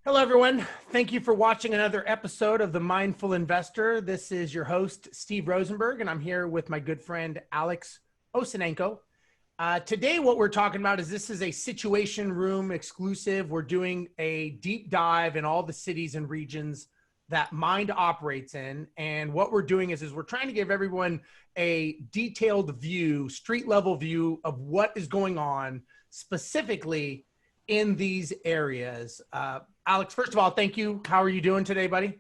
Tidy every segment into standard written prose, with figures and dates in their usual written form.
Hello, everyone. Thank you for watching another episode of The Mindful Investor. This is your host, Steve Rozenberg, and I'm here with my good friend, Alex Osenenko. Today, what we're talking about is this is a Situation Room exclusive. We're doing a deep dive in all the cities and regions that Mynd operates in. And what we're doing is we're trying to give everyone a detailed view, street level view of what is going on specifically in these areas. Alex, first of all, thank you. How are you doing today, buddy?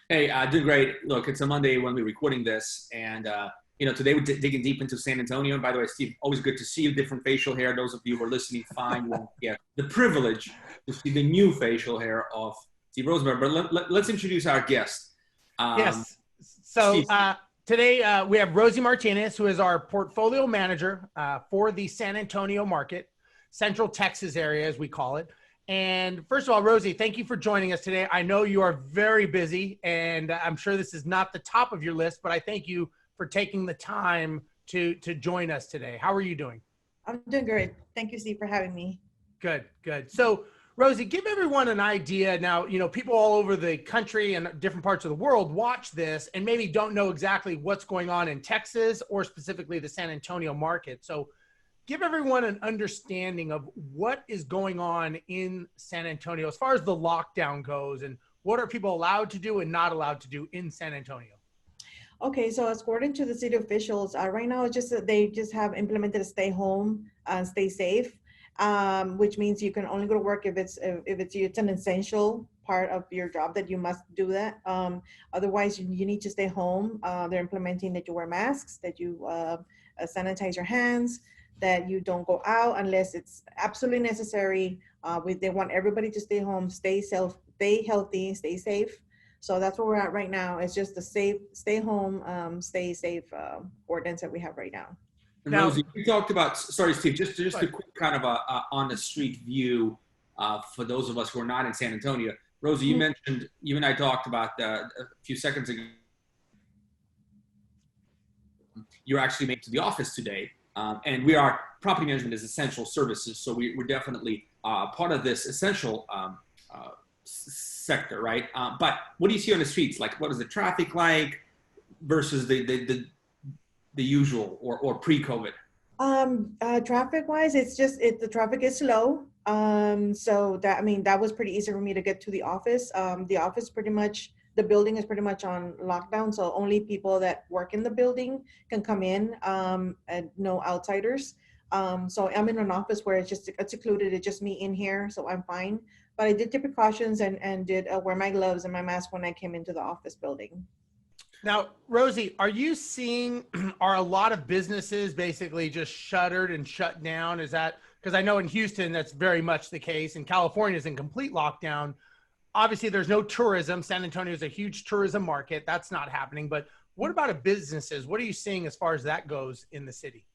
Hey, doing great. Look, it's a Monday when we're recording this, and today we're digging deep into San Antonio. And by the way, Steve, always good to see you. Different facial hair. Those of you who are listening, fine, won't get the privilege to see the new facial hair of Steve Rozenberg. But let's introduce our guest. Yes. So today we have Rosie Martinez, who is our portfolio manager for the San Antonio market, Central Texas area, as we call it. And first of all, Rosie, thank you for joining us today. I know you are very busy, and I'm sure this is not the top of your list, but I thank you for taking the time to join us today. How are you doing? I'm doing great. Thank you, Steve, for having me. Good, good. So, Rosie, give everyone an idea now. People all over the country and different parts of the world watch this and maybe don't know exactly what's going on in Texas or specifically the San Antonio market. So give everyone an understanding of what is going on in San Antonio as far as the lockdown goes, and what are people allowed to do and not allowed to do in San Antonio? Okay, so according to the city officials, right now it's just that they just have implemented a stay home, stay safe, which means you can only go to work if it's an essential part of your job that you must do that. Otherwise, you need to stay home. They're implementing that you wear masks, that you sanitize your hands, that you don't go out unless it's absolutely necessary. They want everybody to stay home, stay healthy, stay safe. So that's where we're at right now. It's just the stay home, stay safe ordinance that we have right now. And Rosie, you talked about, sorry, Steve, just a quick kind of a on the street view for those of us who are not in San Antonio. Rosie, you mentioned, you and I talked about a few seconds ago, you're actually made to the office today. And we are, property management is essential services, so we're definitely part of this essential sector, right? But what do you see on the streets? Like, what is the traffic like versus the usual or pre-COVID? Traffic-wise, the traffic is slow. So that was pretty easy for me to get to the office. The building is pretty much on lockdown, so only people that work in the building can come in, and no outsiders. So I'm in an office where it's secluded. It's just me in here, so I'm fine. But I did take precautions and did wear my gloves and my mask when I came into the office building. Now, Rosie, are you seeing, are a lot of businesses basically just shuttered and shut down? Is that, because I know in Houston, that's very much the case, and California is in complete lockdown. Obviously, there's no tourism. San Antonio is a huge tourism market. That's not happening. But what about businesses? What are you seeing as far as that goes in the city?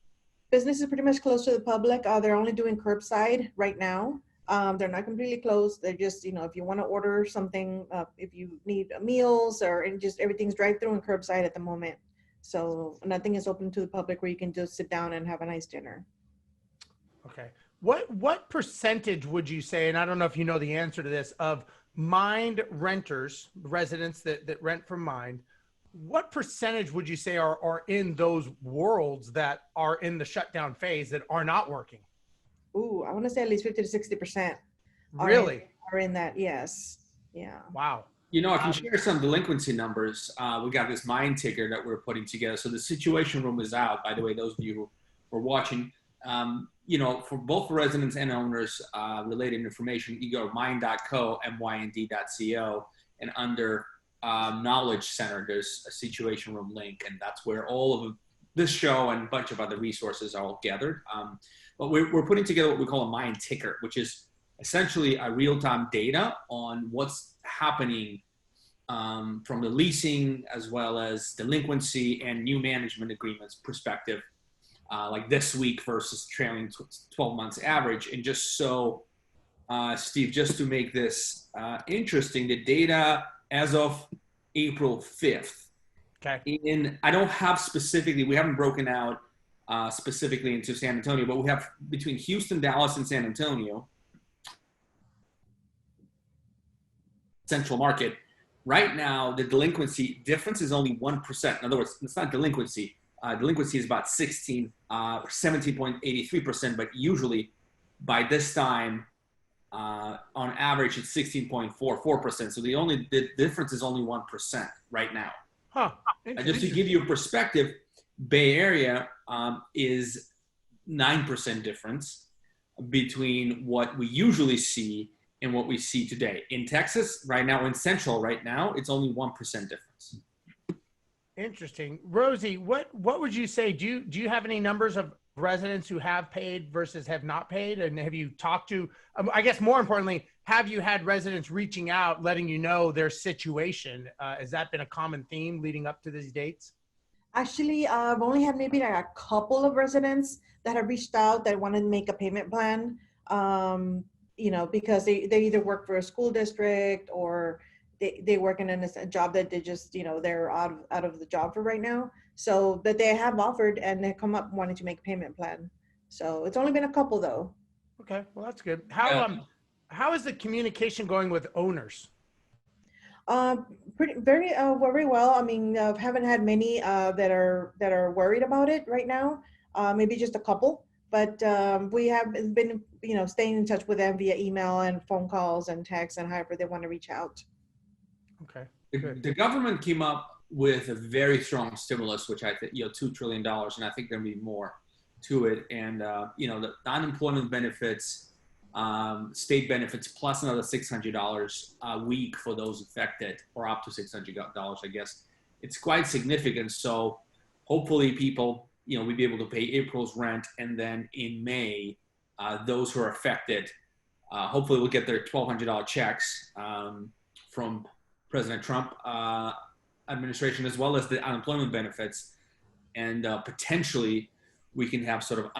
Business is pretty much closed to the public. They're only doing curbside right now. They're not completely closed. They're just, if you want to order something, if you need meals just everything's drive-through and curbside at the moment. So nothing is open to the public where you can just sit down and have a nice dinner. Okay. What percentage would you say, and I don't know if you know the answer to this, of Mynd renters, residents that rent from Mynd, what percentage would you say are in those worlds that are in the shutdown phase that are not working? Ooh, I want to say at least 50 to 60%. Really? Are in that, yes. Yeah. Wow. I can share some delinquency numbers. We got this Mynd ticker that we're putting together. So the Situation Room is out, by the way, those of you who are watching. For both residents and owners, related information, you go to mynd.co, mynd.co, and under Knowledge Center, there's a Situation Room link, and that's where all of this show and a bunch of other resources are all gathered. But we're putting together what we call a Mynd ticker, which is essentially a real-time data on what's happening from the leasing as well as delinquency and new management agreements perspective. Like this week versus trailing 12 months average. And just so, Steve, just to make this interesting, the data as of April 5th. Okay. I don't have specifically, we haven't broken out specifically into San Antonio, but we have between Houston, Dallas, and San Antonio, central market. Right now, the delinquency difference is only 1%. In other words, it's not delinquency. Delinquency is about 17.83%, but usually by this time, on average, it's 16.44%. So the difference is only 1% right now. Huh. And just to give you a perspective, Bay Area is 9% difference between what we usually see and what we see today. In Texas, right now, in Central, right now, it's only 1% difference. Interesting. Rosie, what would you say? Do you have any numbers of residents who have paid versus have not paid? And have you talked to, I guess more importantly, have you had residents reaching out, letting you know their situation? Has that been a common theme leading up to these dates? Actually, I've only had maybe like a couple of residents that have reached out that want to make a payment plan, because they either work for a school district or they work in a job that they just, they're out of the job for right now. So, but they have offered and they come up wanting to make a payment plan. So it's only been a couple though. Okay, well that's good. How is the communication going with owners? Very well. I mean, haven't had many that are worried about it right now. Maybe just a couple, but we have been, staying in touch with them via email and phone calls and texts and however they want to reach out. Okay. The government came up with a very strong stimulus, which I think, $2 trillion, and I think there'll be more to it. And, the unemployment benefits, state benefits, plus another $600 a week for those affected, or up to $600, I guess. It's quite significant. So hopefully people, we'll be able to pay April's rent. And then in May, those who are affected, hopefully will get their $1,200 checks from President Trump administration, as well as the unemployment benefits. And potentially we can have sort of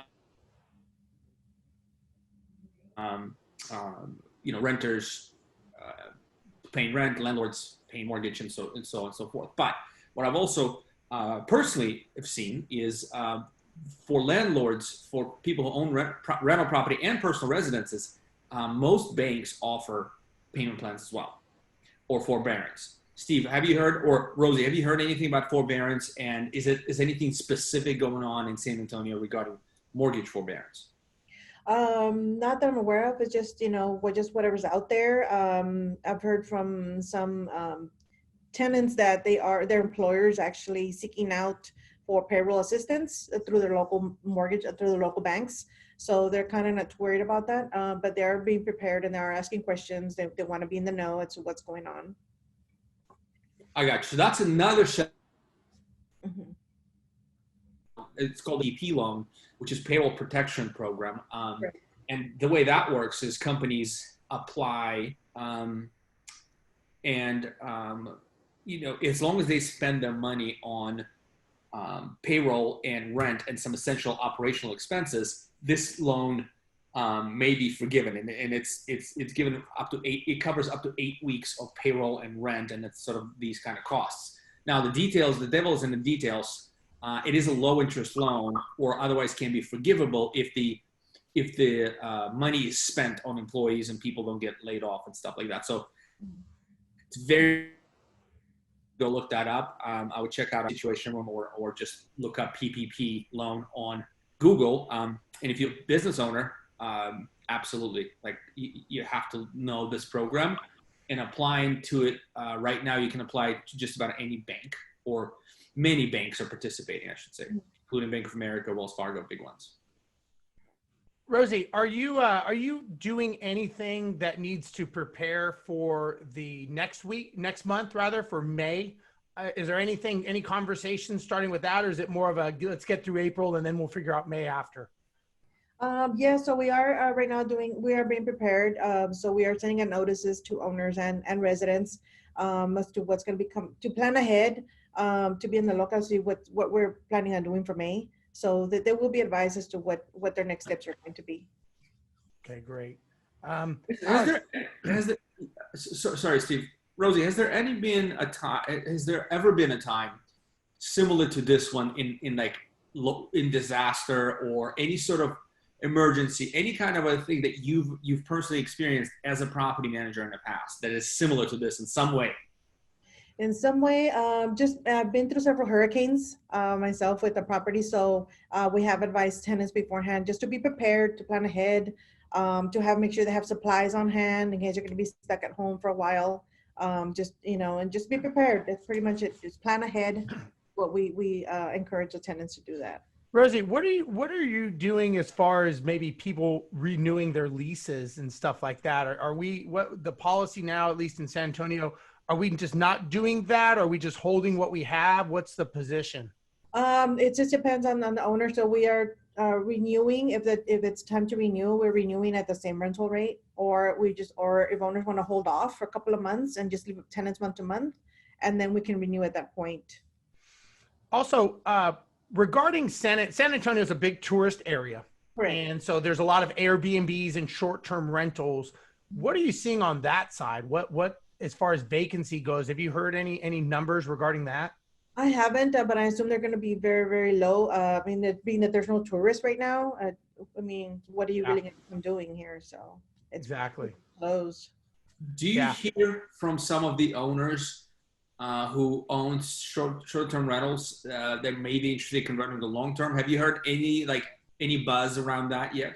renters paying rent, landlords paying mortgage, and so on and so forth. But what I've also personally have seen is for landlords, for people who own rental property and personal residences, most banks offer payment plans as well, or forbearance. Steve, have you heard, or Rosie, have you heard anything about forbearance? And is anything specific going on in San Antonio regarding mortgage forbearance? Not that I'm aware of. It's just, just whatever's out there. I've heard from some tenants that their employers actually seeking out for payroll assistance through their local mortgage, through the local banks. So they're kind of not worried about that, but they are being prepared and they are asking questions. They want to be in the know as to what's going on. I got you. So that's another Mm-hmm. It's called the EP loan, which is payroll protection program. Right. And the way that works is companies apply, as long as they spend their money on payroll and rent and some essential operational expenses, this loan may be forgiven, and it's given up to it covers up to 8 weeks of payroll and rent, and it's sort of these kind of costs. Now the devil is in the details. It is a low interest loan, or otherwise can be forgivable if the money is spent on employees and people don't get laid off and stuff like that. So it's very, go look that up. I would check out a situation room or just look up PPP loan on Google. And if you're a business owner, absolutely, you have to know this program, and applying to it right now, you can apply to just about any bank, or many banks are participating, I should say, including Bank of America, Wells Fargo, big ones. Rosie, are you doing anything that needs to prepare for the next month, for May? Is there any conversations starting with that, or is it more of a let's get through April and then we'll figure out May after? Yeah, so we are right now we are being prepared. So we are sending out notices to owners and residents as to what's going to to plan ahead, to be in the lookout, see what we're planning on doing for May, so that there will be advice as to what their next steps are going to be. Okay, great. Sorry, Steve. Rosie, has there ever been a time similar to this one in disaster or any sort of emergency, any kind of a thing that you've personally experienced as a property manager in the past that is similar to this in some way? In some way, just I've been through several hurricanes myself with the property, so we have advised tenants beforehand just to be prepared, to plan ahead, to make sure they have supplies on hand in case you're going to be stuck at home for a while. Just and just be prepared. That's pretty much it. Just plan ahead. What we encourage the tenants to do that. Rosie, what are you doing as far as maybe people renewing their leases and stuff like that? Are we, what the policy now, at least in San Antonio, are we just not doing that? Or are we just holding what we have? What's the position? It just depends on the owner. So we are renewing if it's time to renew, we're renewing at the same rental rate, or if owners want to hold off for a couple of months and just leave tenants month to month, and then we can renew at that point. Also, regarding San Antonio is a big tourist area. Right. And so there's a lot of Airbnbs and short-term rentals. What are you seeing on that side? What as far as vacancy goes, have you heard any numbers regarding that? I haven't, but I assume they're going to be very, very low. I mean, being that there's no tourists right now, I mean, what are you really doing here? So it's exactly closed. Do you hear from some of the owners who own short-term rentals that may be interested in converting to long-term? Have you heard any buzz around that yet?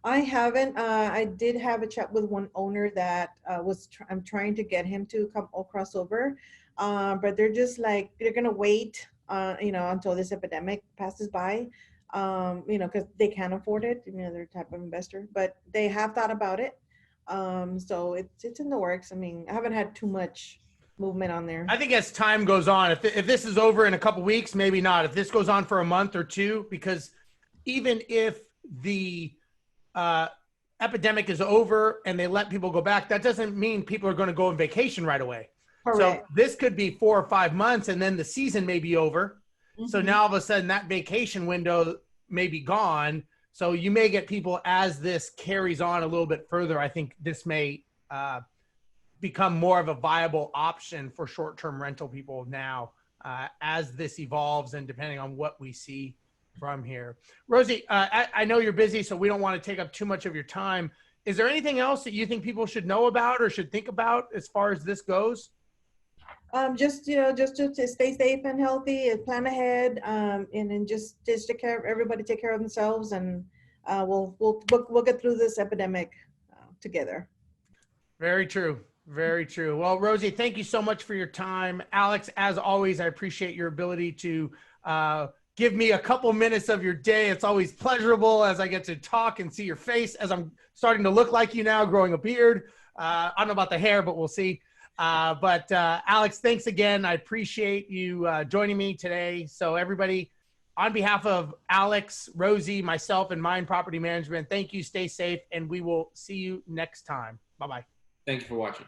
I haven't. I did have a chat with one owner that I'm trying to get him to come cross over, but they're just like, they're gonna wait, until this epidemic passes by, because they can't afford it. They're the type of investor, but they have thought about it. So it's in the works. I mean, I haven't had too much movement on there. I think as time goes on, if this is over in a couple weeks, maybe not. If this goes on for a month or two, because even if the epidemic is over and they let people go back, that doesn't mean people are going to go on vacation right away. Correct. So this could be 4 or 5 months and then the season may be over. Mm-hmm. So now all of a sudden that vacation window may be gone. So you may get people, as this carries on a little bit further, I think this may become more of a viable option for short-term rental people now as this evolves and depending on what we see from here. Rosie, I know you're busy, so we don't want to take up too much of your time. Is there anything else that you think people should know about or should think about as far as this goes? Just to stay safe and healthy and plan ahead, and then just take care of everybody, take care of themselves, and we'll get through this epidemic together. Very true. Very true. Well, Rosie, thank you so much for your time. Alex, as always, I appreciate your ability to give me a couple minutes of your day. It's always pleasurable as I get to talk and see your face as I'm starting to look like you now, growing a beard. I don't know about the hair, but we'll see. But Alex, thanks again. I appreciate you joining me today. So everybody, on behalf of Alex, Rosie, myself, and Mynd Property Management, thank you. Stay safe, and we will see you next time. Bye-bye. Thank you for watching.